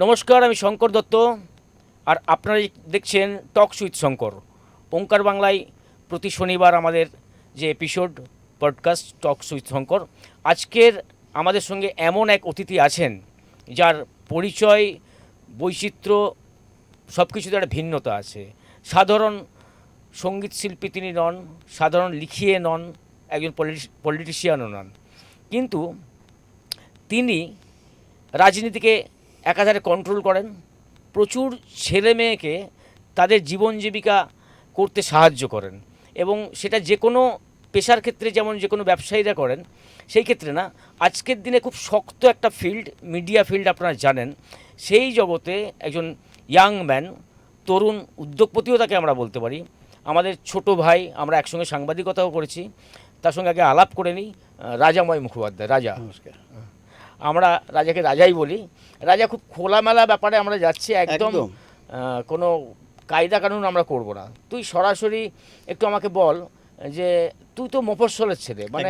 নমস্কার, আমি শঙ্কর দত্ত, আর আপনারা দেখছেন টকস উইথ শঙ্কর। ওঙ্কার বাংলায় প্রতি শনিবার আমাদের যে episode podcast talks with Shankar. আজকের আমাদের সঙ্গে এমন এক অতিথি আছেন যার পরিচয়, বৈচিত্র্য সব কিছুতে একটা ভিন্নতা আছে। সাধারণ সঙ্গীত শিল্পী তিনি নন, সাধারণ লিখিয়ে নন, একজন পলিটিশিয়ানও নন, কিন্তু তিনি রাজনীতিকে একাধারে কন্ট্রোল করেন। প্রচুর ছেলে মেয়েকে তাদের জীবন জীবিকা করতে সাহায্য করেন, এবং সেটা যে কোনো পেশার ক্ষেত্রে যেমন যে কোনো ব্যবসায়ীরা করেন, সেই ক্ষেত্রে না। আজকের দিনে খুব শক্ত একটা ফিল্ড, মিডিয়া ফিল্ড, আপনারা জানেন। সেই জগতে একজন ইয়াং ম্যান, তরুণ উদ্যোগপতিও তাকে আমরা বলতে পারি। আমাদের ছোট ভাই, আমরা একসঙ্গে সাংবাদিকতাও করেছি। তার সঙ্গে আগে আলাপ করে নিই। রাজাময় মুখোপাধ্যায়। রাজা, নমস্কার। আমরা রাজাকে রাজাই বলি। রাজা, খুব খোলামেলা ব্যাপারে আমরা যাচ্ছি, একদম কোনো কায়দা কানুন আমরা করব না। তুই সরাসরি একটু আমাকে বল যে তুই তো মফস্বলের ছেলে, মানে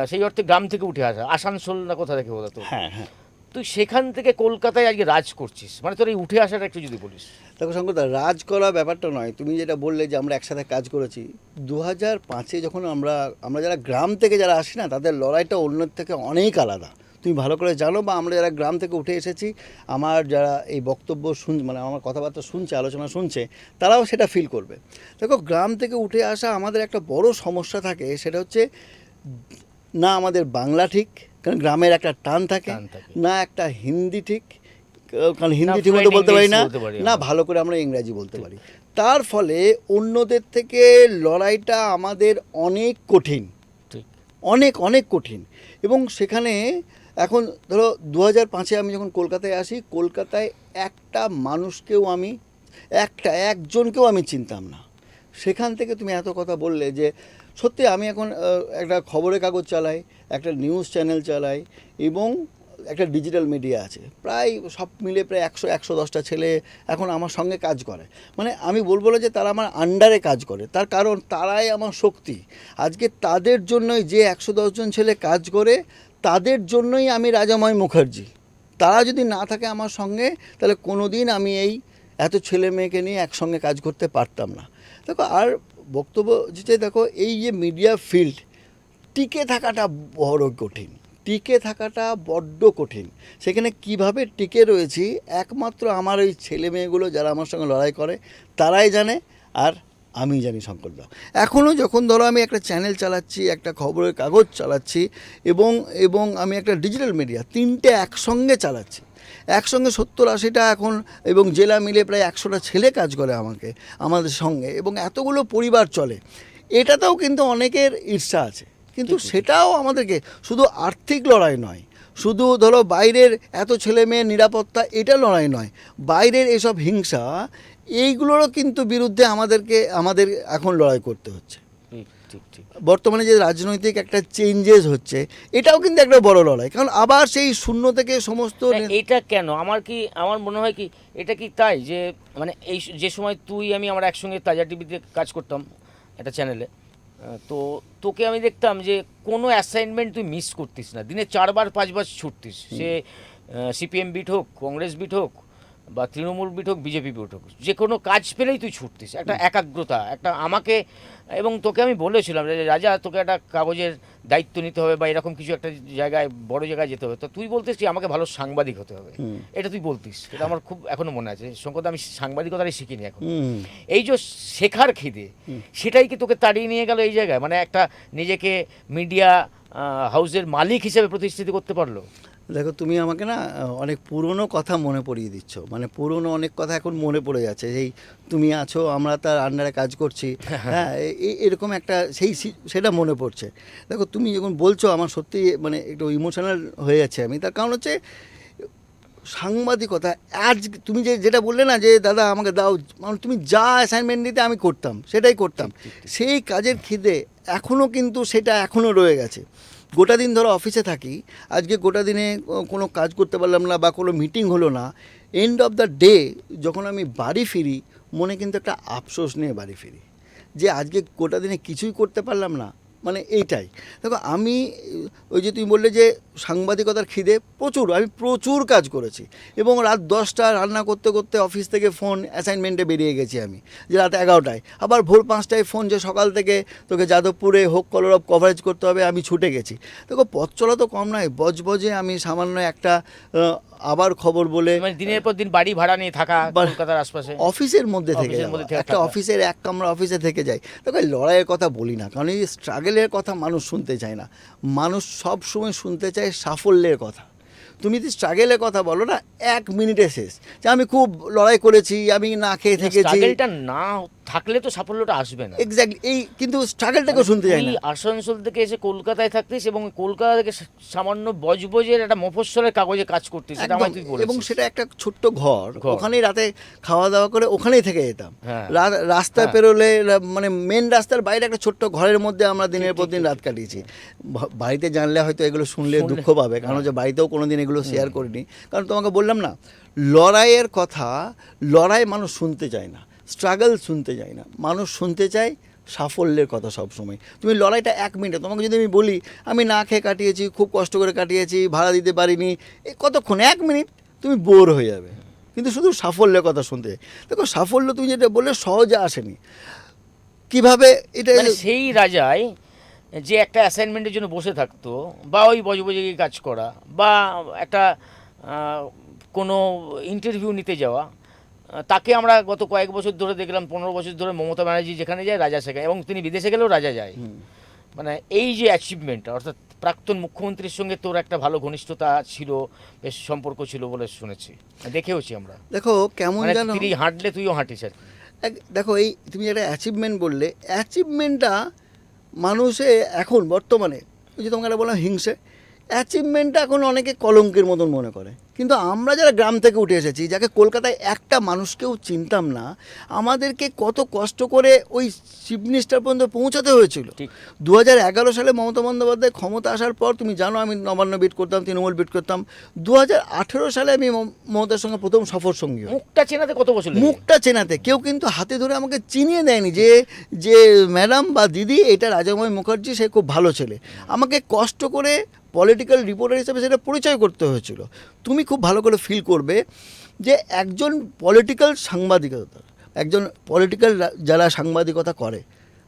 সেই অর্থে গ্রাম থেকে উঠে আসা, আসানসোল না কোথা থেকে বলতো? হ্যাঁ হ্যাঁ, তুই সেখান থেকে কলকাতায় আজকে রাজ করছিস, মানে তোর এই উঠে আসাটা একটু যদি বলিস। দেখো শঙ্করদা, রাজ করা ব্যাপারটা নয়। তুমি যেটা বললে যে আমরা একসাথে কাজ করেছি 2005-এ, যখন আমরা যারা গ্রাম থেকে যারা আসি না, তাদের লড়াইটা অন্যের থেকে অনেক আলাদা। তুমি ভালো করে জানো, বা আমরা যারা গ্রাম থেকে উঠে এসেছি, আমার যারা এই বক্তব্য মানে আমার কথাবার্তা শুনছে, আলোচনা শুনছে, তারাও সেটা ফিল করবে। দেখো, গ্রাম থেকে উঠে আসা আমাদের একটা বড় সমস্যা থাকে, সেটা হচ্ছে না আমাদের বাংলা ঠিক, কারণ গ্রামের একটা টান থাকে, না একটা হিন্দি ঠিক, কারণ হিন্দি ঠিক মতো বলতে পারি না, না ভালো করে আমরা ইংরাজি বলতে পারি। তার ফলে অন্যদের থেকে লড়াইটা আমাদের অনেক কঠিন, অনেক অনেক কঠিন। এবং সেখানে এখন ধরো 2005-এ আমি যখন কলকাতায় আসি, কলকাতায় একটা মানুষকেও আমি একজনকেও আমি চিনতাম না। সেখান থেকে তুমি এত কথা বললে যে সত্যি আমি এখন একটা খবরের কাগজ চালাই, একটা নিউজ চ্যানেল চালাই, এবং একটা ডিজিটাল মিডিয়া আছে। প্রায় সব মিলে প্রায় 110টা ছেলে এখন আমার সঙ্গে কাজ করে। মানে আমি বলবো না যে তারা আমার আন্ডারে কাজ করে, তার কারণ তারাই আমার শক্তি। আজকে তাদের জন্যই, যে 110 জন ছেলে কাজ করে, তাদের জন্যই আমি রাজাময় মুখার্জি। তারা যদি না থাকে আমার সঙ্গে, তাহলে কোনো দিন আমি এই এত ছেলে মেয়েকে নিয়ে একসঙ্গে কাজ করতে পারতাম না। দেখো, আর বক্তব্য যে দেখো, এই যে মিডিয়া ফিল্ড, টিকে থাকাটা বড় কঠিন, টিকে থাকাটা বড্ড কঠিন। সেখানে কিভাবে টিকে রয়েছি, একমাত্র আমার ওই ছেলে মেয়েগুলো যারা আমার সঙ্গে লড়াই করে তারাই জানে, আর আমি জানি শঙ্করদা। এখনও যখন ধরো আমি একটা চ্যানেল চালাচ্ছি, একটা খবরের কাগজ চালাচ্ছি, এবং আমি একটা ডিজিটাল মিডিয়া, তিনটে একসঙ্গে চালাচ্ছি, একসঙ্গে 70-80টা এখন, এবং জেলা মিলে প্রায় 100টা ছেলে কাজ করে আমাদের সঙ্গে, এবং এতগুলো পরিবার চলে। এটাতেও কিন্তু অনেকের ঈর্ষা আছে, কিন্তু সেটাও আমাদেরকে শুধু আর্থিক লড়াই নয়, শুধু ধরো বাইরের এত ছেলে মেয়ের নিরাপত্তা, এটা লড়াই নয়, বাইরের এসব হিংসা, এইগুলোরও কিন্তু বিরুদ্ধে আমাদের এখন লড়াই করতে হচ্ছে। বর্তমানে যে রাজনৈতিক একটা চেঞ্জেস হচ্ছে, এটাও কিন্তু একটা বড় লড়াই, কারণ আবার সেই শূন্য থেকে সমস্ত। এটা কেন? আমার মনে হয় কি, এটা কি তাই যে মানে এই যে সময় আমরা একসঙ্গে তাজা টিভিতে কাজ করতাম একটা চ্যানেলে, তো তোকে আমি দেখতাম যে কোনো অ্যাসাইনমেন্ট তুই মিস করতিস না, দিনে 4বার 5বার ছুটতিস। সে সিপিএম বিট হোক, কংগ্রেস বিট হোক, বা তৃণমূল বিট হোক, বিজেপি বিট হোক, যে কোনো কাজ পেলেই তুই ছুটতিস। একটা একাগ্রতা, একটা আমাকে, এবং তোকে আমি বলেছিলাম যে রাজা, তোকে একটা কাগজের দায়িত্ব নিতে হবে, বা এরকম কিছু একটা জায়গায়, বড় জায়গায় যেতে হবে। তো তুই বলতিস কি আমাকে ভালো সাংবাদিক হতে হবে, এটা তুই বলতিস। এটা আমার খুব এখনো মনে আছে। শঙ্কর, আমি সাংবাদিকতাটাই শিখিনি এখন। এই যে শেখার খিদে, সেটাই কি তোকে তাড়িয়ে নিয়ে গেল এই জায়গায়, মানে একটা নিজেকে মিডিয়া হাউসের মালিক হিসেবে প্রতিষ্ঠিত করতে পারলো? দেখো, তুমি আমাকে না অনেক পুরনো কথা মনে পড়িয়ে দিচ্ছ, মানে পুরনো অনেক কথা এখন মনে পড়ে যাচ্ছে। সেই তুমি আছো, আমরা তার আন্ডারে কাজ করছি, হ্যাঁ, এরকম একটা সেটা মনে পড়ছে। দেখো, তুমি যখন বলছো, আমার সত্যি মানে একটু ইমোশনাল হয়ে যাচ্ছে আমি। তার কারণ হচ্ছে সাংবাদিকতা। আজ তুমি যেটা বললে না যে দাদা আমাকে দাও, মানে তুমি যা অ্যাসাইনমেন্ট দিতে আমি করতাম, সেটাই করতাম। সেই কাজের খিদে এখনও কিন্তু সেটা এখনও রয়ে গেছে। গোটা দিন ধরো অফিসে থাকি, আজকে গোটা দিনে কোনো কাজ করতে পারলাম না, বা কোনো মিটিং হলো না, এন্ড অফ দ্য ডে যখন আমি বাড়ি ফিরি, মনে কিন্তু একটা আফসোস নিয়ে বাড়ি ফিরি, যে আজকে গোটা দিনে কিছুই করতে পারলাম না, মানে এইটাই। দেখো আমি ওই যে তুমি বললে যে সাংবাদিকতার খিদে, আমি প্রচুর কাজ করেছি এবং রাত 10টা রান্না করতে করতে অফিস থেকে ফোন অ্যাসাইনমেন্টে বেরিয়ে গেছি আমি, যে রাত 11টায়, আবার ভোর 5টায় ফোন যে সকাল থেকে তোকে যাদবপুরে হোক কলরব কভারেজ করতে হবে, আমি ছুটে গেছি। দেখো পথ চলা তো কম নয়, বজবজে আমি সামান্য একটা আবার খবর বলে মানে দিনের পর দিন বাড়ি ভাড়া নিয়ে থাকা বা- কলকাতার আশপাশে অফিসের মধ্যে থেকে অফিসের যাওয়া, মধ্যে থেকে একটা থাকা। অফিসের এক কামরা অফিসে থেকে যাই। দেখো এই লড়াইয়ের কথা বলি না, কারণ এই স্ট্রাগলের কথা মানুষ শুনতে চায় না, মানুষ সব সময় শুনতে চায় সাফল্যের কথা। তুমি যদি স্ট্রাগলের কথা বলো না, 1 মিনিটে শেষ, যে আমি খুব লড়াই করেছি, আমি না খেয়ে থেকেছি। স্ট্রাগলটা না থাকলে তো সাফল্যটা আসবে না। এক্স্যাক্টলি, এই কিন্তু স্ট্রাগলটাকেও শুনতে চায় না। তুই আসানসোল থেকে এসে কলকাতায় থাকতিস এবং কলকাতা থেকে সামান্য বজবজের একটা মফস্বলের কাগজে কাজ করতিস, সেটা একদম, আমায় তুই বলেছিস। এবং সেটা একটা ছোট্ট ঘর, ওখানেই রাতে খাওয়া দাওয়া করে ওখানেই থেকে যেতাম। হ্যাঁ। রাস্তা হ্যাঁ। পেরোলে মানে মেন রাস্তার বাইরে একটা ছোট্ট ঘরের মধ্যে আমরা দিনের পর দিন রাত কাটিয়েছি। বাড়িতে জানলে হয়তো এগুলো শুনলে দুঃখ পাবে, কারণ যে বাড়িতেও কোনোদিন এগুলো শেয়ার করিনি। কারণ তোমাকে বললাম না, লড়াইয়ের কথা, লড়াই মানুষ শুনতে চায় না, স্ট্রাগল শুনতে চায় না, মানুষ শুনতে চায় সাফল্যের কথা সব সময়। তুমি লড়াইটা 1 মিনিটে, তোমাকে যদি আমি বলি আমি না খেয়ে কাটিয়েছি, খুব কষ্ট করে কাটিয়েছি, ভাড়া দিতে পারিনি, এই কতক্ষণ, 1 মিনিট তুমি বোর হয়ে যাবে। কিন্তু শুধু সাফল্যের কথা শুনতে। দেখো সাফল্য তুমি যেটা বললে সহজে আসেনি, কিভাবে এটা মানে সেই রাজাই যে একটা অ্যাসাইনমেন্টের জন্য বসে থাকতো, বা ওই বজবজে গিয়ে কাজ করা, বা একটা কোনো ইন্টারভিউ নিতে যাওয়া, তাকে আমরা গত কয়েক বছর ধরে দেখলাম, 15 বছর ধরে মমতা ব্যানার্জি যেখানে যায় রাজা সেখানে, এবং তিনি বিদেশে গেলেও রাজা যায়। মানে এই যে অ্যাচিভমেন্টটা, অর্থাৎ প্রাক্তন মুখ্যমন্ত্রীর সঙ্গে তোর একটা ভালো ঘনিষ্ঠতা ছিল, বেশ সম্পর্ক ছিল বলে শুনেছি, দেখেওছি আমরা। দেখো কেমন মানে জানো, তিনি হাঁটলে তুইও হাঁটিস আর কি। দেখো এই তুমি একটা অ্যাচিভমেন্ট বললে, অ্যাচিভমেন্টটা মানুষে এখন বর্তমানে, ওই যে তোমাকে একটা বললাম হিংসে, অ্যাচিভমেন্টটা এখন অনেকে কলঙ্কের মতন মনে করে। কিন্তু আমরা যারা গ্রাম থেকে উঠে এসেছি, যাকে কলকাতায় একটা মানুষকেও চিনতাম না, আমাদেরকে কত কষ্ট করে ওই চিফ মিনিস্টার পর্যন্ত পৌঁছাতে হয়েছিল। ঠিক। 2011 সালে মমতা বন্দ্যোপাধ্যায় ক্ষমতা আসার পর, তুমি জানো আমি নবান্ন বিট করতাম, তৃণমূল বিট করতাম। 2018 সালে আমি মমতার সঙ্গে প্রথম সফর সঙ্গী হই। মুখটা চেনাতে কত বছর লেগে? মুখটা চেনাতে কেউ কিন্তু হাতে ধরে আমাকে চিনিয়ে দেয়নি যে যে ম্যাডাম বা দিদি, এটা রাজাময় মুখার্জি, সে খুব ভালো ছেলে। আমাকে কষ্ট করে পলিটিক্যাল রিপোর্টার হিসেবে সেটা পরিচয় করতে হয়েছিল। তুমি খুব ভালো করে ফিল করবে যে একজন পলিটিক্যাল সাংবাদিকতা, একজন পলিটিক্যাল যারা সাংবাদিকতা করে,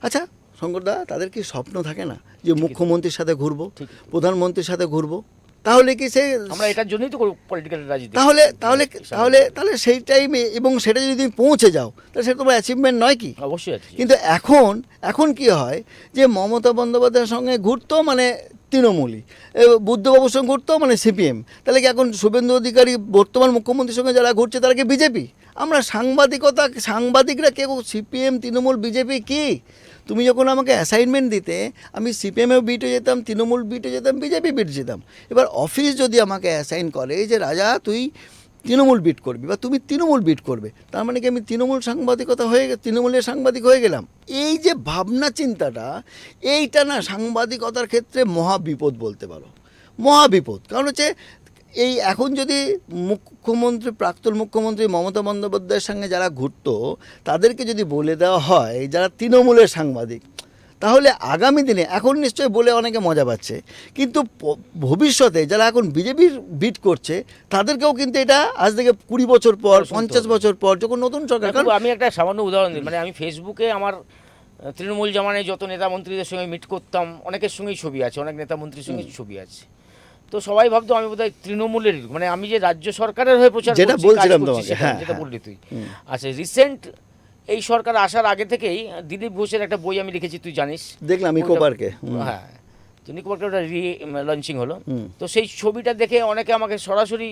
আচ্ছা শঙ্করদা, তাদের কি স্বপ্ন থাকে না যে মুখ্যমন্ত্রীর সাথে ঘুরবো, প্রধানমন্ত্রীর সাথে ঘুরবো? তাহলে কি সে, আমরা এটার জন্যই তো পলিটিক্যাল রাজনীতি। তাহলে তাহলে তাহলে তাহলে সেই টাইমে, এবং সেটা যদি তুমি পৌঁছে যাও, তাহলে সেটা তোমার অ্যাচিভমেন্ট নয় কি? অবশ্যই আছে। কিন্তু এখন কি হয় যে মমতা বন্দ্যোপাধ্যায়ের সঙ্গে ঘুরতো মানে তৃণমূলী, বুদ্ধবাবুর সঙ্গে ঘুরতো মানে সিপিএম, তাহলে কি এখন শুভেন্দু অধিকারী বর্তমান মুখ্যমন্ত্রীর সঙ্গে যারা ঘুরছে তারা কি বিজেপি? আমরা সাংবাদিকরা কেউ সিপিএম, তৃণমূল, বিজেপি কি? তুমি যখন আমাকে অ্যাসাইনমেন্ট দিতে, আমি সিপিএমেও বিটে যেতাম, তৃণমূল বিটে যেতাম, বিজেপি বিট যেতাম। এবার অফিস যদি আমাকে অ্যাসাইন করে যে রাজা তুই তৃণমূল বিট করবি বা তুমি তৃণমূল বিট করবে, তার মানে কি আমি তৃণমূলের সাংবাদিক হয়ে গেলাম? এই যে ভাবনা চিন্তাটা, এইটা না সাংবাদিকতার ক্ষেত্রে মহাবিপদ বলতে পারো, মহাবিপদ। কারণ হচ্ছে এই এখন যদি প্রাক্তন মুখ্যমন্ত্রী মমতা বন্দ্যোপাধ্যায়ের সঙ্গে যারা ঘুরতো, তাদেরকে যদি বলে দেওয়া হয় যারা তৃণমূলের সাংবাদিক, তাহলে আগামী দিনে, এখন নিশ্চয়ই বলে অনেকে মজা পাচ্ছে, কিন্তু ভবিষ্যতে যারা এখন বিজেপির বিট করছে, তাদেরকেও কিন্তু এটা আজ থেকে 20 বছর পর, 50 বছর পর, যখন নতুন সরকার, কারণ আমি একটা সামান্য উদাহরণ দিই, মানে আমি ফেসবুকে আমার তৃণমূল জামানায় যত নেতা মন্ত্রীদের সঙ্গে মিট করতাম, অনেকের সঙ্গেই ছবি আছে, অনেক নেতা মন্ত্রীর সঙ্গে ছবি আছে। তো সবাই ভাবতো আমি বোধহয় তৃণমূলের, মানে আমি যে রাজ্য সরকারের হয়ে প্রচার যেটা করছি, বলছিলাম কাজ করছি, তোমাকে, সেটা হ্যাঁ, যেটা হ্যাঁ। বললি তুই। আচ্ছা, রিসেন্ট এই সরকার আসার আগে থেকেই দিলীপ ঘোষের একটা বই আমি লিখেছি, তুই জানিস, দেখলাম ইকো পার্কে। হ্যাঁ, তো নিকো পার্কে ওটা লঞ্চিং হলো। তো সেই ছবিটা দেখে অনেকে আমাকে সরাসরি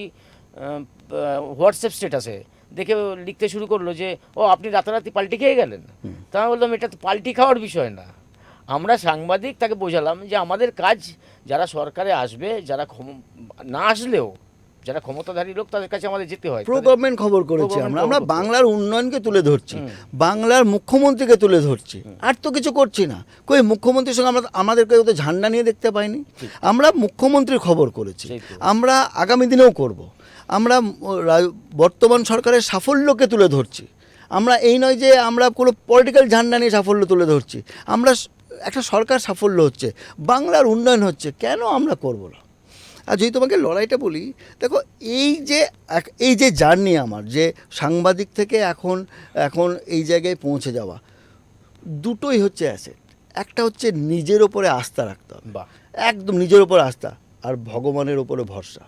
হোয়াটসঅ্যাপ স্ট্যাটাসে দেখে লিখতে শুরু করলো যে ও আপনি রাতারাতি পাল্টি খেয়ে গেলেন। তা আমি বললাম এটা তো পাল্টি খাওয়ার বিষয় না, আমরা সাংবাদিক, তাকে বোঝালাম যে আমাদের কাজ যারা সরকারে আসবে, যারা না আসলেও যারা ক্ষমতাধারী লোক, তাদের কাছে আমাদের যেতে হয়। প্রো গভর্নমেন্ট খবর করেছি আমরা বাংলার উন্নয়নকে তুলে ধরছি, বাংলার মুখ্যমন্ত্রীকে তুলে ধরছি, আর তো কিছু করছি না। কই মুখ্যমন্ত্রীর সঙ্গে আমাদেরকে তো ঝান্ডা নিয়ে দেখতে পাইনি। আমরা মুখ্যমন্ত্রীর খবর করেছি, আমরা আগামী দিনেও করব। আমরা বর্তমান সরকারের সাফল্যকে তুলে ধরছি। আমরা এই নয় যে আমরা কোনো পলিটিক্যাল ঝান্ডা নিয়ে সাফল্য তুলে ধরছি, আমরা একটা সরকার সাফল্য হচ্ছে, বাংলার উন্নয়ন হচ্ছে, কেন আমরা করব না? আর যদি তোমাকে লড়াইটা বলি, দেখো এই যে জার্নি আমার, যে সাংবাদিক থেকে এখন এখন এই জায়গায় পৌঁছে যাওয়া, দুটোই হচ্ছে অ্যাসেট। একটা হচ্ছে নিজের ওপরে আস্থা রাখতে হবে, বাহ, একদম নিজের ওপর আস্থা, আর ভগবানের ওপরে ভরসা।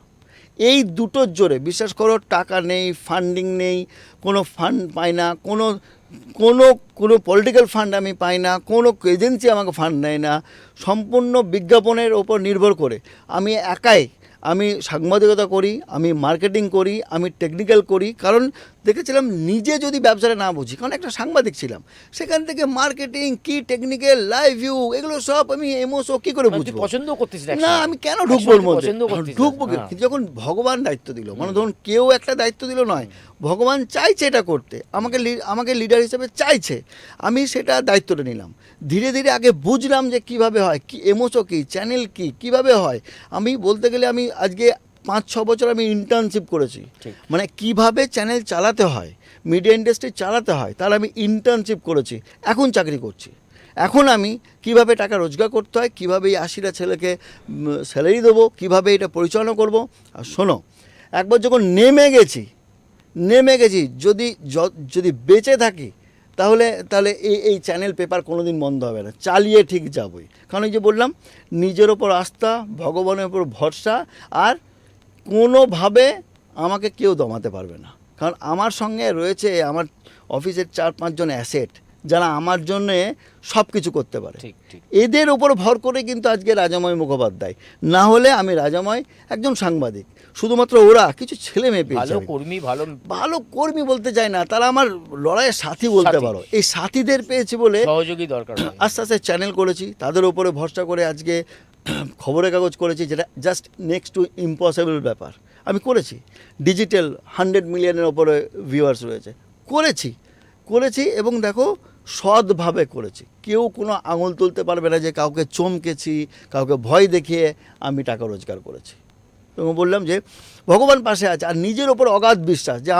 এই দুটোর জোরে, বিশ্বাস করো, টাকা নেই, ফান্ডিং নেই, কোনো ফান্ড পাই না, কোনো কোনো কোনো পলিটিক্যাল ফান্ড আমি পাই না, কোনো এজেন্সি আমাকে ফান্ড দেয় না, সম্পূর্ণ বিজ্ঞাপনের ওপর নির্ভর করে আমি একাই, আমি সাংবাদিকতা করি, আমি মার্কেটিং করি, আমি টেকনিক্যাল করি। কারণ দেখেছিলাম নিজে যদি ব্যবসাটা না বুঝি, কারণ একটা সাংবাদিক ছিলাম, সেখান থেকে মার্কেটিং কি, টেকনিক্যাল, লাইভ ভিউ, এগুলো সব আমি এমওসও কী করে তুই বুঝবো? পছন্দ করতিস না, আমি কেন ঢুকবো ওর মধ্যে? ঢুকবো কি? হ্যাঁ। কিন্তু যখন ভগবান দায়িত্ব দিল, মানে ধরুন কেউ একটা দায়িত্ব দিল নয়, ভগবান চাইছে এটা করতে, আমাকে লিডার হিসেবে চাইছে, আমি সেটা দায়িত্বটা নিলাম। ধীরে ধীরে আগে বুঝলাম যে কিভাবে হয়, কি এমওসও কী, চ্যানেল কী, কীভাবে হয়। আমি বলতে গেলে আমি আজকে 5-6 বছর আমি ইন্টার্নশিপ করেছি, ঠিক। মানে কিভাবে চ্যানেল চালাতে হয়, মিডিয়া ইন্ডাস্ট্রি চালাতে হয়, তাহলে আমি ইন্টার্নশিপ করেছি, এখন চাকরি করছি। এখন আমি কিভাবে টাকা রোজগার করতে হয়, কীভাবে এই 80টা ছেলেকে স্যালারি দেবো, কীভাবে এটা পরিচালনা করব। আর শোনো, একবার যখন নেমে গেছি, যদি বেঁচে থাকি, তাহলে তাহলে এই চ্যানেল পেপার কোনো দিন বন্ধ হবে না, চালিয়ে ঠিক যাবই। কারণ এই যে বললাম, নিজের ওপর আস্থা, ভগবানের ওপর ভরসা, আর কোনোভাবে আমাকে কেউ দমাতে পারবে না। কারণ আমার সঙ্গে রয়েছে আমার অফিসের 4-5 জন অ্যাসেট, যারা আমার জন্যে সব কিছু করতে পারে। ঠিক ঠিক। এদের ওপর ভর করে কিন্তু আজকে রাজাময় মুখোপাধ্যায়, না হলে আমি রাজাময় একজন সাংবাদিক, শুধুমাত্র ওরা কিছু ছেলে মেয়ে পেয়েছে। ভালো কর্মী, ভালো কর্মী বলতে চাই না, তারা আমার লড়াইয়ের সাথী বলতে সাথী। পারো। এই সাথীদের পেয়েছি বলে সহযোগী দরকার হয়। আস্তে আস্তে চ্যানেল করেছি, তাদের উপরে ভরসা করে আজকে খবরের কাগজ করেছি, যেটা জাস্ট নেক্সট টু ইম্পসিবল ব্যাপার। আমি করেছি ডিজিটাল 100 মিলিয়নের ওপরে ভিউয়ার্স রয়েছে, করেছি এবং দেখো সৎভাবে করেছি। কেউ কোনো আঙুল তুলতে পারবে না যে কাউকে চমকেছি, কাউকে ভয় দেখিয়ে আমি টাকা রোজগার করেছি। এবং বললাম যে ভগবান পাশে আছে, আর নিজের ওপর অগাধ বিশ্বাস যে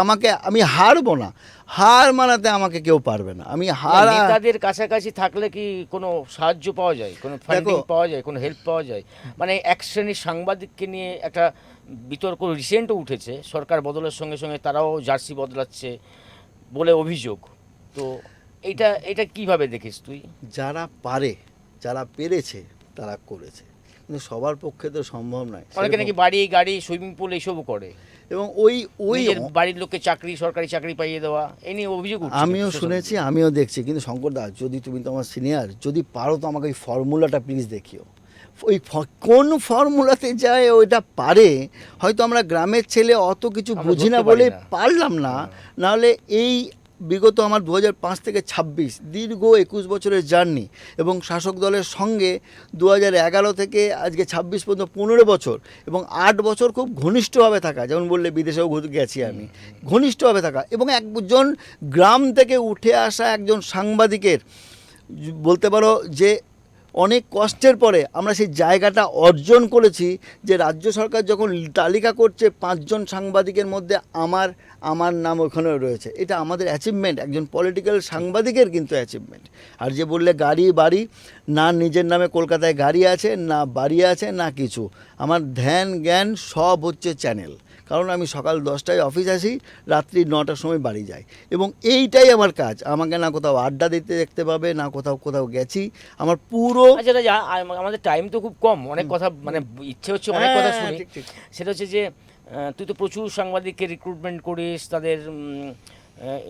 আমি হারবো না, হার মানাতে আমাকে কেউ পারবে না। আমি নেতাদের কাছাকাছি থাকলে কি কোনো সাহায্য পাওয়া যায়, কোনো ফান্ডিং পাওয়া যায়, কোনো হেল্প পাওয়া যায়? মানে এক শ্রেণীর সাংবাদিককে নিয়ে একটা বিতর্ক রিসেন্টও উঠেছে, সরকার বদলের সঙ্গে সঙ্গে তারাও জার্সি বদলাচ্ছে বলে অভিযোগ। তো এটা কিভাবে দেখিস তুই? যারা পেরেছে তারা করেছে, কিন্তু সবার পক্ষে তো সম্ভব নয়। অনেকে নাকি বাড়ি, গাড়ি, সুইমিং পুল এইসবও করে, এবং ওই নিজের বাড়ির লোককে সরকারি চাকরি পাইয়ে দেওয়া, এই নিয়ে অভিযোগ উঠছে। আমিও শুনেছি, আমিও দেখছি। কিন্তু শঙ্করদা, যদি তুমি তো আমার সিনিয়র, যদি পারো তো আমাকে ওই ফর্মুলাটা প্লিজ দেখিও। ওই কোন ফর্মুলাতে যায় ওইটা পারে, হয়তো আমরা গ্রামের ছেলে অত কিছু আমরা বুঝি না ধরতে বলে পারি না। পারলাম না। নাহলে এই বিগত আমার 2005 থেকে 26 দীর্ঘ 21 বছরের জার্নি, এবং শাসক দলের সঙ্গে 2011 থেকে আজকে 26 পর্যন্ত 15 বছর, এবং 8 বছর খুব ঘনিষ্ঠভাবে থাকা, যেমন বললে বিদেশেও গেছি আমি, ঘনিষ্ঠভাবে থাকা, এবং একজন গ্রাম থেকে উঠে আসা একজন সাংবাদিকের বলতে পারো যে অনেক কষ্টের পরে আমরা সেই জায়গাটা অর্জন করেছি, যে রাজ্য সরকার যখন তালিকা করছে 5 জন সাংবাদিকের মধ্যে আমার নাম ওখানে রয়েছে। এটা আমাদের অ্যাচিভমেন্ট, একজন পলিটিক্যাল সাংবাদিকের কিন্তু অ্যাচিভমেন্ট। আর যে বললে গাড়ি বাড়ি, না নিজের নামে কলকাতায় গাড়ি আছে, না বাড়ি আছে, না কিছু। আমার ধ্যান জ্ঞান সব হচ্ছে চ্যানেল। কারণ আমি সকাল 10টায় অফিস আসি, রাত্রি 9টার সময় বাড়ি যাই, এবং এইটাই আমার কাজ। আমাকে না কোথাও আড্ডা দিতে দেখতে পাবে, না কোথাও গেছি। আমার পুরো আচ্ছা রাজা, আমাদের টাইম তো খুব কম, অনেক কথা মানে ইচ্ছে হচ্ছে অনেক কথা শুনি। ঠিক। সেটা হচ্ছে যে তুই তো প্রচুর সাংবাদিককে রিক্রুটমেন্ট করিস, তাদের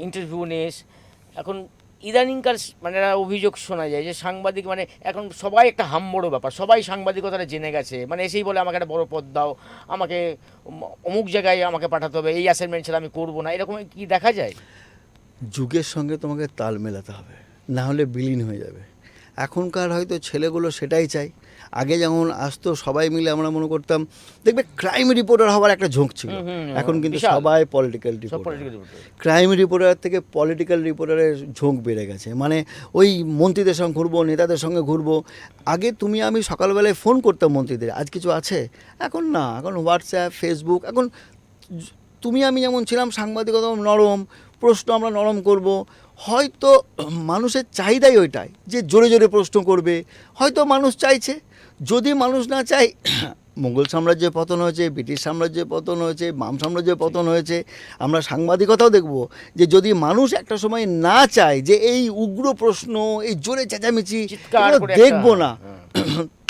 ইন্টারভিউ নিস। এখন ইদানিংকার মানে অভিযোগ শোনা যায় যে সাংবাদিক মানে এখন সবাই একটা হাম্বড়ো ব্যাপার, সবাই সাংবাদিকতাটা জেনে গেছে, মানে এসেই বলে আমাকে একটা বড় পদ দাও, আমাকে অমুক জায়গায় আমাকে পাঠাতে হবে, এই অ্যাসাইনমেন্ট ছাড়া আমি করবো না, এরকম কি দেখা যায়? যুগের সঙ্গে তোমাকে তাল মেলাতে হবে, না হলে বিলীন হয়ে যাবে। এখনকার হয়তো ছেলেগুলো সেটাই চাই। আগে যেমন আসতো সবাই মিলে, আমরা মনে করতাম, দেখবে ক্রাইম রিপোর্টার হওয়ার একটা ঝোঁক ছিল। এখন কিন্তু সবাই পলিটিক্যাল রিপোর্টার। ক্রাইম রিপোর্টার থেকে পলিটিক্যাল রিপোর্টারের ঝোঁক বেড়ে গেছে। মানে ওই মন্ত্রীদের সঙ্গে ঘুরবো, নেতাদের সঙ্গে ঘুরবো। আগে তুমি আমি সকালবেলায় ফোন করতাম মন্ত্রীদের, আজ কিছু আছে, এখন না। এখন হোয়াটসঅ্যাপ, ফেসবুক। এখন তুমি আমি যেমন ছিলাম সাংবাদিকতা নরম, প্রশ্ন আমরা নরম করব, হয়তো মানুষের চাহিদাই ওইটাই যে জোরে জোরে প্রশ্ন করবে, হয়তো মানুষ চাইছে। যদি মানুষ না চায়, মোগল সাম্রাজ্যের পতন হয়েছে, ব্রিটিশ সাম্রাজ্যের পতন হয়েছে, বাম সাম্রাজ্যের পতন হয়েছে, আমরা সাংবাদিকতাও দেখব যে যদি মানুষ একটা সময় না চায় যে এই উগ্র প্রশ্ন, এই জোরে চেঁচামেচি চিৎকার এগুলো করে একটা- দেখবো না, হ্যাঁ।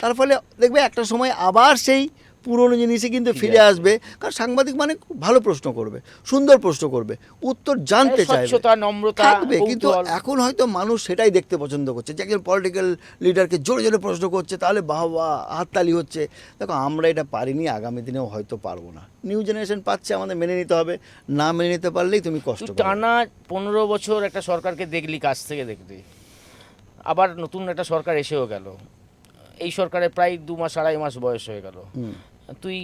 তার ফলে দেখবে একটা সময় আবার সেই পুরনো জিনিসই কিন্তু ফিরে আসবে। কারণ সাংবাদিক মানে খুব ভালো প্রশ্ন করবে, সুন্দর প্রশ্ন করবে, উত্তর জানতে চাইবে, স্বচ্ছতা, নম্রতা, থাকবে। কিন্তু কৌতূহল। এখন হয়তো মানুষ সেটাই দেখতে পছন্দ করছে যে একজন পলিটিক্যাল লিডারকে জোরে জোরে প্রশ্ন করছে, তাহলে বাহ বাহ হাততালি হচ্ছে। দেখো, আমরা এটা পারিনি, আগামী দিনেও হয়তো পারবো না। নিউ জেনারেশন পাচ্ছে, আমাদের মেনে নিতে হবে। না মেনে নিতে পারলেই তুমি কষ্ট তুই পাবে। টানা 15 বছর একটা সরকারকে দেখলি, কাছ থেকে দেখলি, আবার নতুন একটা সরকার এসেও গেল। এই সরকারের প্রায় 2 মাস 2.5 মাস বয়স হয়ে গেল। হুম। তুই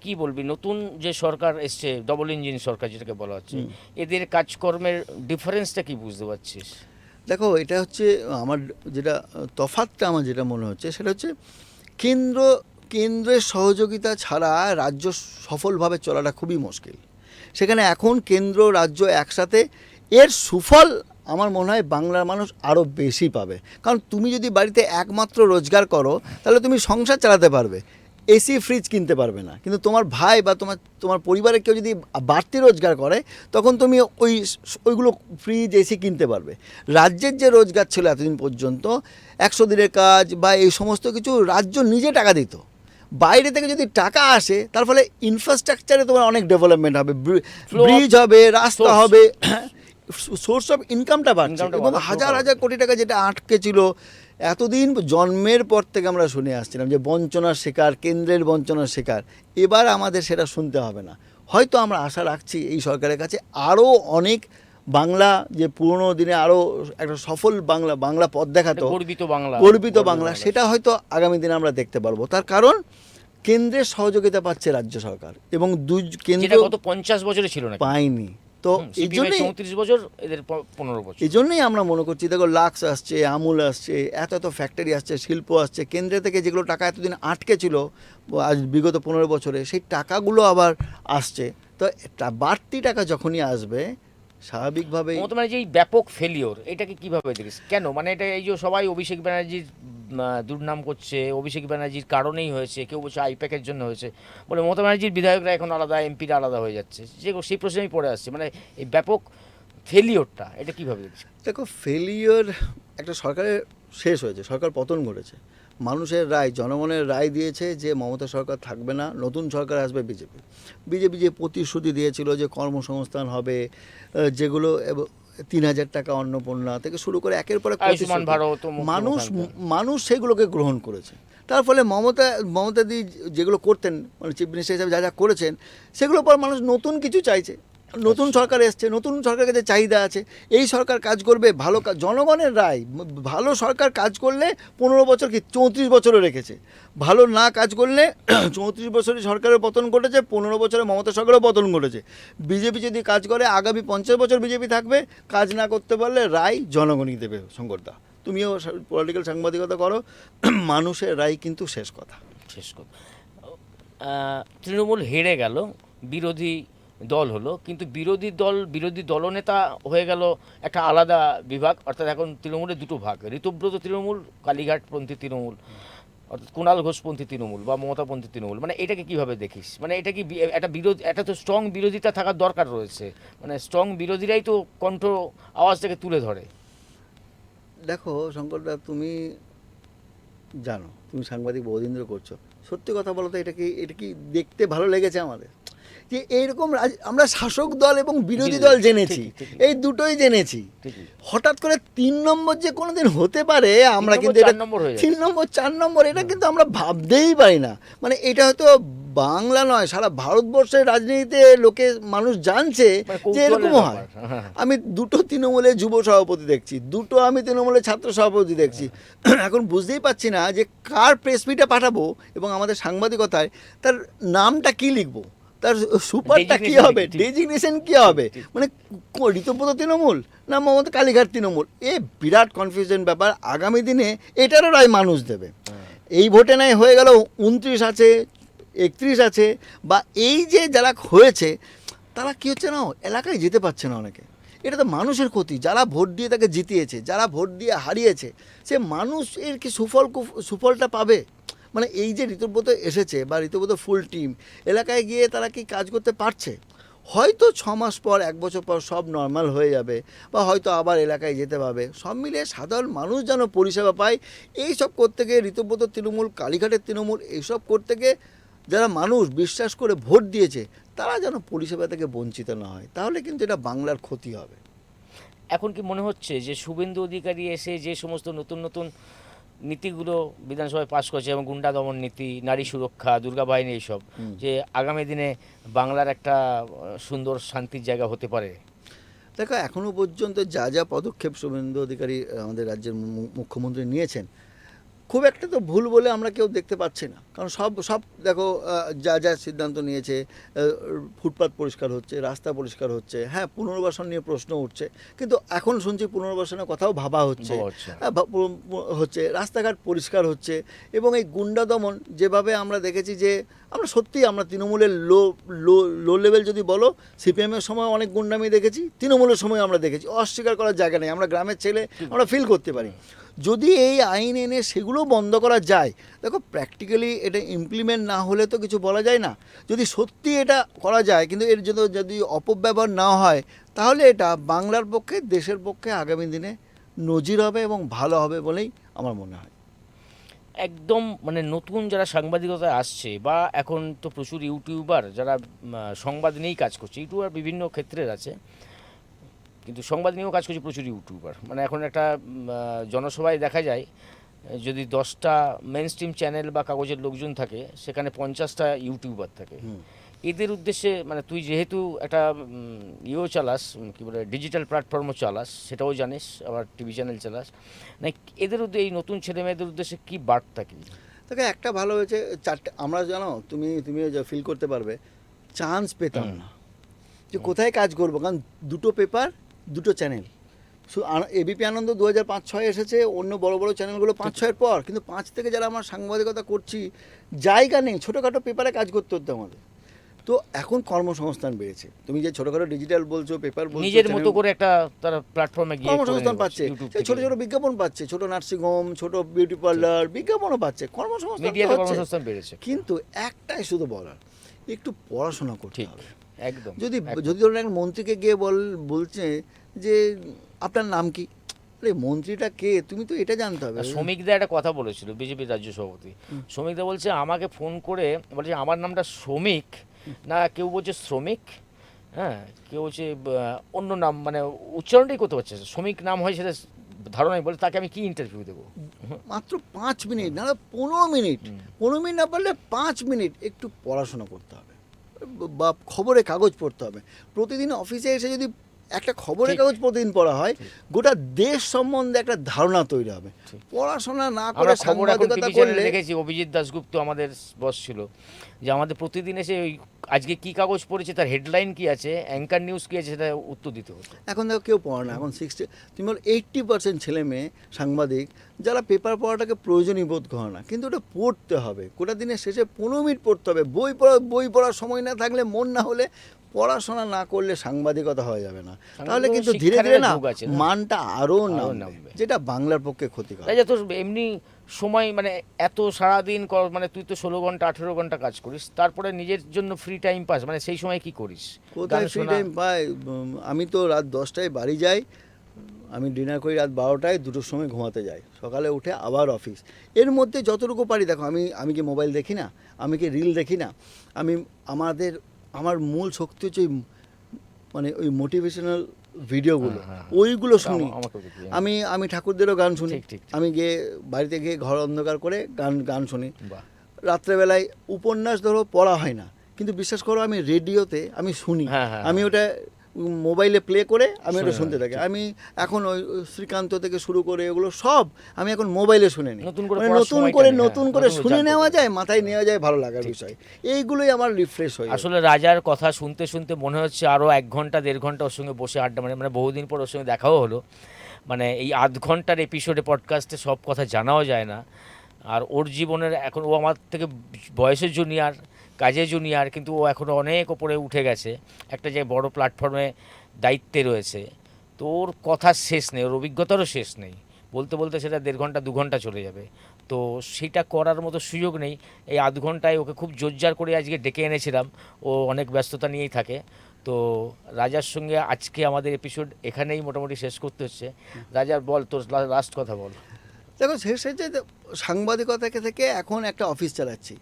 কি বলবি, নতুন যে সরকার এসছে, ডবল ইঞ্জিন সরকার যেটাকে বলা হচ্ছে, এদের কাজকর্মের ডিফারেন্সটা কি বুঝতে পারছিস? দেখো, এটা হচ্ছে আমার যেটা তফাৎটা আমার যেটা মনে হচ্ছে সেটা হচ্ছে কেন্দ্রের সহযোগিতা ছাড়া রাজ্য সফলভাবে চলাটা খুবই মুশকিল। সেখানে এখন কেন্দ্র রাজ্য একসাথে, এর সুফল আমার মনে হয় বাংলার মানুষ আরও বেশি পাবে। কারণ তুমি যদি বাড়িতে একমাত্র রোজগার করো তাহলে তুমি সংসার চালাতে পারবে, এসি ফ্রিজ কিনতে পারবে না। কিন্তু তোমার ভাই বা তোমার পরিবারের কেউ যদি বাড়তি রোজগার করে তখন তুমি ওইগুলো ফ্রিজ এসি কিনতে পারবে। রাজ্যের যে রোজগার ছিল এতদিন পর্যন্ত, 100 দিনের কাজ বা এই সমস্ত কিছু রাজ্য নিজে টাকা দিত। বাইরে থেকে যদি টাকা আসে তার ফলে ইনফ্রাস্ট্রাকচারে তোমার অনেক ডেভেলপমেন্ট হবে, ব্রিজ হবে, রাস্তা হবে, সোর্স অফ ইনকামটা বাড়ছে। ইনকামটা এবং বাড়ছে, হাজার হাজার কোটি টাকা যেটা আটকে ছিল এতদিন, জন্মের পর থেকে আমরা শুনে আসছিলাম যে বঞ্চনার শিকার, কেন্দ্রের বঞ্চনার শিকার, এবার আমাদের সেটা শুনতে হবে না। হয়তো আমরা আশা রাখছি এই সরকারের কাছে আরও অনেক বাংলা, যে পুরনো দিনে আরও একটা সফল বাংলা পথ দেখাতো, গর্বিত বাংলা, সেটা হয়তো আগামী দিনে আমরা দেখতে পারবো। তার কারণ কেন্দ্রের সহযোগিতা পাচ্ছে রাজ্য সরকার, এবং কেন্দ্র যেটা গত 50 বছরে ছিল না, পায়নি। তো এই জন্যই 34 বছর, এদের 15 বছর। এই জন্যই আমরা মনে করছি, দেখো লাক্স আসছে, আমুল আসছে, এত ফ্যাক্টরি আসছে, শিল্প আসছে, কেন্দ্র থেকে যেগুলো টাকা এতদিন আটকে ছিল আজ বিগত 15 বছরে, সেই টাকাগুলো আবার আসছে। তো বাড়তি টাকা যখনই আসবে স্বাভাবিকভাবেই। মমতা ব্যানার্জি এই ব্যাপক ফেলিওর, এটাকে কিভাবে দেখিস? কেন, মানে এটা এই যে সবাই অভিষেক ব্যানার্জির দুর্নাম করছে, অভিষেক ব্যানার্জির কারণেই হয়েছে, কেউ বলছে আইপ্যাকের জন্য হয়েছে, বলে মমতা ব্যানার্জির বিধায়করা এখন আলাদা, এমপিরা আলাদা হয়ে যাচ্ছে, সেই প্রশ্নেই পড়ে আসছে। মানে এই ব্যাপক ফেলিওরটা, এটা কিভাবে দেখছিস? দেখো, ফেলিওর একটা সরকারের শেষ হয়েছে, সরকার পতন ঘটেছে, মানুষের রায়, জনগণের রায় দিয়েছে যে মমতা সরকার থাকবে না, নতুন সরকার আসবে বিজেপি যে প্রতিশ্রুতি দিয়েছিল যে কর্মসংস্থান হবে, যেগুলো 3000 টাকা অন্নপূর্ণা থেকে শুরু করে একের পর এক আয়ুষ্মান ভারত, মানুষ সেগুলোকে গ্রহণ করেছে। তার ফলে মমতাদি যেগুলো করতেন, মানে চিফ মিনিস্টার হিসাবে যা যা করেছেন, সেগুলোর পর মানুষ নতুন কিছু চাইছে। নতুন সরকার এসছে, নতুন সরকারের কাছে চাহিদা আছে, এই সরকার কাজ করবে, ভালো কাজ, জনগণের রায়, ভালো সরকার কাজ করলে 15 বছর কি 34 বছরও রেখেছে, ভালো না কাজ করলে 34 বছরে সরকারের পতন ঘটেছে, 15 বছরে মমতা সরকারের পতন ঘটেছে। বিজেপি যদি কাজ করে আগামী 50 বছর বিজেপি থাকবে, কাজ না করতে পারলে রায় জনগণই দেবে। শঙ্করদা, তুমিও পলিটিক্যাল সাংবাদিকতা করো, মানুষের রায় কিন্তু শেষ কথা। তৃণমূল হেরে গেল, বিরোধী দল হলো, কিন্তু বিরোধী দলনেতা হয়ে গেল একটা আলাদা বিভাগ। অর্থাৎ এখন তৃণমূলের দুটো ভাগ, ঋতব্রত তৃণমূল, কালীঘাটপন্থী তৃণমূল, অর্থাৎ কুণাল ঘোষপন্থী তৃণমূল বা মমতাপন্থী তৃণমূল। মানে এটাকে কিভাবে দেখিস? মানে এটা কি একটা তো স্ট্রং বিরোধিতা থাকার দরকার রয়েছে, মানে স্ট্রং বিরোধীরাই তো কণ্ঠ আওয়াজটাকে তুলে ধরে। দেখো শঙ্করদা, তুমি জানো, তুমি সাংবাদিক বহুদিন ধরে করছো, সত্যি কথা বলো তো, এটা কি দেখতে ভালো লেগেছে আমাদের যে এইরকম আমরা শাসক দল এবং বিরোধী দল জেনেছি, এই দুটোই জেনেছি, হঠাৎ করে 3 নম্বর যে কোনোদিন হতে পারে, আমরা কিন্তু 3 নম্বর 4 নম্বর এটা কিন্তু আমরা ভাবতেই পারি না। মানে এটা হয়তো বাংলা নয়, সারা ভারতবর্ষের রাজনীতিতে মানুষ জানছে যে এরকম হয়। আমি 2টো তৃণমূলের যুব সভাপতি দেখছি, 2টো আমি তৃণমূলের ছাত্র সভাপতি দেখছি। এখন বুঝতেই পারছি না যে কার প্রেস মিটে পাঠাবো এবং আমাদের সাংবাদিকতায় তার নামটা কি লিখবো, তার সুপারটা কী হবে, ডেজিগনেশন কী হবে, মানে ঋতব্রত তৃণমূল না মমতা কালীঘাট তৃণমূল, বিরাট কনফিউশন ব্যাপার। আগামী দিনে এটারও রায় মানুষ দেবে। এই ভোটে নাই হয়ে গেল 29 আছে, 31 আছে, বা এই যে যারা হয়েছে তারা কী হচ্ছে না, এলাকায় যেতে পারছে না অনেকে। এটা তো মানুষের ক্ষতি। যারা ভোট দিয়ে তাকে জিতিয়েছে, যারা ভোট দিয়ে হারিয়েছে, সে মানুষ এর কি সুফলটা পাবে? মানে এই যে ঋতুব্রত এসেছে বা ঋতুব্রত ফুল টিম এলাকায় গিয়ে তারা কি কাজ করতে পারছে? হয়তো 6 মাস পর 1 বছর পর সব নর্মাল হয়ে যাবে, বা হয়তো আবার এলাকায় যেতে পারবে। সব মিলিয়ে সাধারণ মানুষ যেন পরিষেবা পায়, এই সব করতে গিয়ে ঋতুব্রত তৃণমূল, কালীঘাটের তৃণমূল, এইসব করতে গিয়ে যারা মানুষ বিশ্বাস করে ভোট দিয়েছে তারা যেন পরিষেবা থেকে বঞ্চিত না হয়, তাহলে কিন্তু এটা বাংলার ক্ষতি হবে। এখন কি মনে হচ্ছে যে শুভেন্দু অধিকারী এসে যে সমস্ত নতুন নতুন নীতিগুলো বিধানসভায় পাশ করেছে, এবং গুন্ডা দমন নীতি, নারী সুরক্ষা, দুর্গা বাহিনী, এইসব, যে আগামী দিনে বাংলার একটা সুন্দর শান্তির জায়গা হতে পারে? দেখো, এখনও পর্যন্ত যা যা পদক্ষেপ শুভেন্দু অধিকারী আমাদের রাজ্যের মুখ্যমন্ত্রী নিয়েছেন, খুব একটা তো ভুল বলে আমরা কেউ দেখতে পাচ্ছি না। কারণ সব সব দেখো, যা যা সিদ্ধান্ত নিয়েছে, ফুটপাত পরিষ্কার হচ্ছে, রাস্তা পরিষ্কার হচ্ছে, হ্যাঁ পুনর্বাসন নিয়ে প্রশ্ন উঠছে, কিন্তু এখন শুনছি পুনর্বাসনের কথাও ভাবা হচ্ছে, হচ্ছে রাস্তাঘাট পরিষ্কার হচ্ছে। এবং এই গুন্ডা দমন যেভাবে আমরা দেখেছি, যে আমরা সত্যিই আমরা তৃণমূলের লো লো লো লেভেল যদি বলো, সিপিএমের সময় অনেক গুন্ডামি দেখেছি, তৃণমূলের সময় আমরা দেখেছি, অস্বীকার করার জায়গা নেই। আমরা গ্রামের ছেলে, আমরা ফিল করতে পারি। যদি এই আইন এনে সেগুলো বন্ধ করা যায়, দেখো প্র্যাকটিক্যালি এটা ইমপ্লিমেন্ট না হলে তো কিছু বলা যায় না। যদি সত্যি এটা করা যায়, কিন্তু এর জন্য যদি অপব্যবহার না হয়, তাহলে এটা বাংলার পক্ষে, দেশের পক্ষে আগামী দিনে নজির হবে এবং ভালো হবে বলেই আমার মনে হয়। একদম মানে নতুন যারা সাংবাদিকতায় আসছে, বা এখন তো প্রচুর ইউটিউবার যারা সংবাদ নিয়েই কাজ করছে, ইউটিউবার বিভিন্ন ক্ষেত্রের আছে, কিন্তু সংবাদ নিয়েও কাজ করছে প্রচুর ইউটিউবার। মানে এখন একটা জনসভায় দেখা যায়, যদি 10টা মেন স্ট্রিম চ্যানেল বা কাগজের লোকজন থাকে, সেখানে 50টা ইউটিউবার থাকে। এদের উদ্দেশ্যে, মানে তুই যেহেতু একটা ইয়েও চালাস, কী বলে, ডিজিটাল প্ল্যাটফর্মও চালাস, সেটাও জানিস, আবার টিভি চ্যানেল চালাস, না এদের এই নতুন ছেলেমেয়েদের উদ্দেশ্যে কী বার্তা কি? দেখো, একটা ভালো হয়েছে, 4টে আমরা জানো, তুমিও যা ফিল করতে পারবে, চান্স পেতাম না যে কোথায় কাজ করবো, কারণ 2টো পেপার, 2টো চ্যানেল। এবিপি আনন্দ 2005-06 এসেছে, অন্য বড় বড় চ্যানেলগুলো 5-6-এর পর, কিন্তু 5 থেকে যারা আমরা সাংবাদিকতা করছি, জায়গা নেই, ছোটোখাটো পেপারে কাজ করতে হতো আমাদের। তো এখন কর্মসংস্থান বেড়েছে। তুমি যে ছোটোখাটো ডিজিটাল বলছো, পেপার বলছো, নিজের মতো করে একটা তারা প্ল্যাটফর্মে গিয়ে কর্মসংস্থান পাচ্ছে, ছোটো ছোটো বিজ্ঞাপন পাচ্ছে, ছোটো নার্সিং হোম, ছোটো বিউটি পার্লার, বিজ্ঞাপনও পাচ্ছে, কর্মসংস্থান বেড়েছে। কিন্তু একটাই শুধু বলার, একটু পড়াশোনা করতে হবে। একদম। যদি ধরুন এক মন্ত্রীকে গিয়ে বলছে যে আপনার নাম কি, আরে মন্ত্রীটা কে, তুমি তো এটা জানতে হবে। শ্রমিকদা একটা কথা বলেছিল, বিজেপির রাজ্য সভাপতি শ্রমিকদা বলছে, আমাকে ফোন করে বলছে আমার নামটা শ্রমিক না, কেউ বলছে শ্রমিক, হ্যাঁ, কেউ বলছে অন্য নাম, মানে উচ্চারণটাই করতে পারছে, শ্রমিক নাম হয় সেটা ধারণাই, বলে তাকে আমি কি ইন্টারভিউ দেবো? মাত্র 5 মিনিট, না 15 মিনিট, 15 মিনিট না পারলে 5 মিনিট একটু পড়াশোনা করতে হবে, বা খবরে কাগজ পড়তে হবে। প্রতিদিন অফিসে এসে যদি একটা খবরের কাগজ প্রতিদিন পড়া হয়, গোটা দেশ সম্বন্ধে একটা ধারণা তৈরি হবে। পড়াশোনা না করে সাংবাদিকতা করলে, দেখেছি অভিজিৎ দাশগুপ্ত আমাদের বস ছিল, যে আমাদের প্রতিদিন এসে ওই আজকে কি কাগজ পড়েছে, তার হেডলাইন কি আছে, অ্যাঙ্কার নিউজ কি আছে, সেটা উত্তর দিতে হতো। এখন দেখো কেউ পড়ে না। এখন 60, তুমি বল 80% ছেলে মেয়ে সাংবাদিক যারা পেপার পড়াটাকে প্রয়োজনীয় বোধ করে না, কিন্তু ওটা পড়তে হবে। গোটা দিনের শেষে 15 মিনিট পড়তে হবে। বই পড়ার সময় না থাকলে, মন না হলে, পড়াশোনা না করলে সাংবাদিকতা হয়ে যাবে না। তাহলে কিন্তু ধীরে ধীরে না মানটা আরও নামবে, যেটা বাংলার পক্ষে ক্ষতিকর। তোর এমনি সময়, মানে এত সারাদিন মানে তুই তো 16 ঘন্টা 18 ঘন্টা কাজ করিস, তারপরে নিজের জন্য ফ্রি টাইম পাস, মানে সেই সময় কি করিস? কোথায় ফ্রি টাইম পাই? আমি তো রাত 10টায় বাড়ি যাই, আমি ডিনার করি রাত 12টায়, 2টোর সময় ঘুমাতে যাই, সকালে উঠে আবার অফিস। এর মধ্যে যতটুকু পারি, দেখো আমি কি মোবাইল দেখি না, আমি কি রিল দেখি না, আমার মূল শক্তি হচ্ছে মানে ওই মোটিভেশনাল ভিডিওগুলো, ওইগুলো শুনি। আমি ঠাকুরদেরও গান শুনি, আমি গিয়ে বাড়িতে গিয়ে ঘর অন্ধকার করে গান শুনি। রাত্রেবেলায় উপন্যাস ধরো পড়া হয় না, কিন্তু বিশ্বাস করো আমি রেডিওতে আমি শুনি, আমি ওটা মোবাইলে প্লে করে আমি ওটা শুনতে থাকি। আমি এখন ওই শ্রীকান্ত থেকে শুরু করে ওগুলো সব আমি এখন মোবাইলে শুনে নিই, নতুন করে শুনে নেওয়া যায়, মাথায় নেওয়া যায়, ভালো লাগার বিষয়। এইগুলোই আমার রিফ্রেশ হয়। আসলে রাজার কথা শুনতে শুনতে মনে হচ্ছে আরও 1 ঘন্টা 1.5 ঘন্টা ওর সঙ্গে বসে আড্ডা, মানে বহুদিন পর ওর সঙ্গে দেখাও হলো। মানে এই আধ ঘন্টার এপিসোডে, পডকাস্টে সব কথা জানাও যায় না। আর ওর জীবনের এখন, ও আমার থেকে বয়সের জুনিয়র, কাজে জুনিয়র, কিন্তু ও এখনও অনেক ওপরে উঠে গেছে, একটা যে বড় প্ল্যাটফর্মে দায়িত্বে রয়েছে। তোর কথার শেষ নেই, ওর অভিজ্ঞতারও শেষ নেই, বলতে বলতে সেটা 1.5 ঘন্টা 2 ঘন্টা চলে যাবে। তো সেটা করার মতো সুযোগ নেই। এই আধ ঘন্টায় ওকে খুব জোরজার করে আজকে ডেকে এনেছিলাম, ও অনেক ব্যস্ততা নিয়েই থাকে। তো রাজার সঙ্গে আজকে আমাদের এপিসোড এখানেই মোটামুটি শেষ করতে হচ্ছে। রাজার বল, তোর লাস্ট কথা বল। দেখো শেষে যে সাংবাদিকতা থেকে এখন একটা অফিস চালাচ্ছি,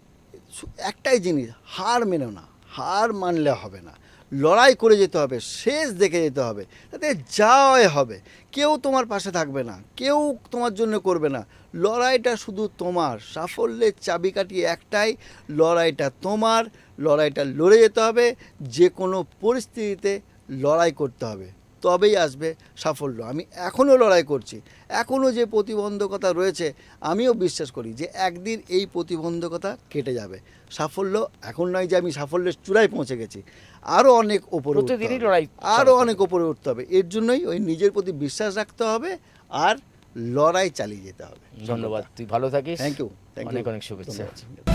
একটাই জিনিস, হার মেনো না, হার মানলে হবে না, লড়াই করে যেতে হবে, শেষ দেখে যেতে হবে, তাতে যাওয়াই হবে। কেউ তোমার পাশে থাকবে না, কেউ তোমার জন্য করবে না, লড়াইটা শুধু তোমার। সাফল্যের চাবিকাঠি একটাই, লড়াইটা তোমার, লড়াইটা লড়ে যেতে হবে, যে কোনো পরিস্থিতিতে লড়াই করতে হবে, তবেই আসবে সাফল্য। আমি এখনও লড়াই করছি, এখনও যে প্রতিবন্ধকতা রয়েছে আমিও বিশ্বাস করি যে একদিন এই প্রতিবন্ধকতা কেটে যাবে। সাফল্য এখন নয় যে আমি সাফল্যের চূড়ায় পৌঁছে গেছি, আরও অনেক ওপরে উঠতে প্রতিদিনই হবে, লড়াই আরও অনেক ওপরে উঠতে হবে। এর জন্যই ওই নিজের প্রতি বিশ্বাস রাখতে হবে আর লড়াই চালিয়ে যেতে হবে। ধন্যবাদ, তুই ভালো থাকিস। থ্যাংক ইউ, অনেক অনেক শুভেচ্ছা। ধন্যবাদ।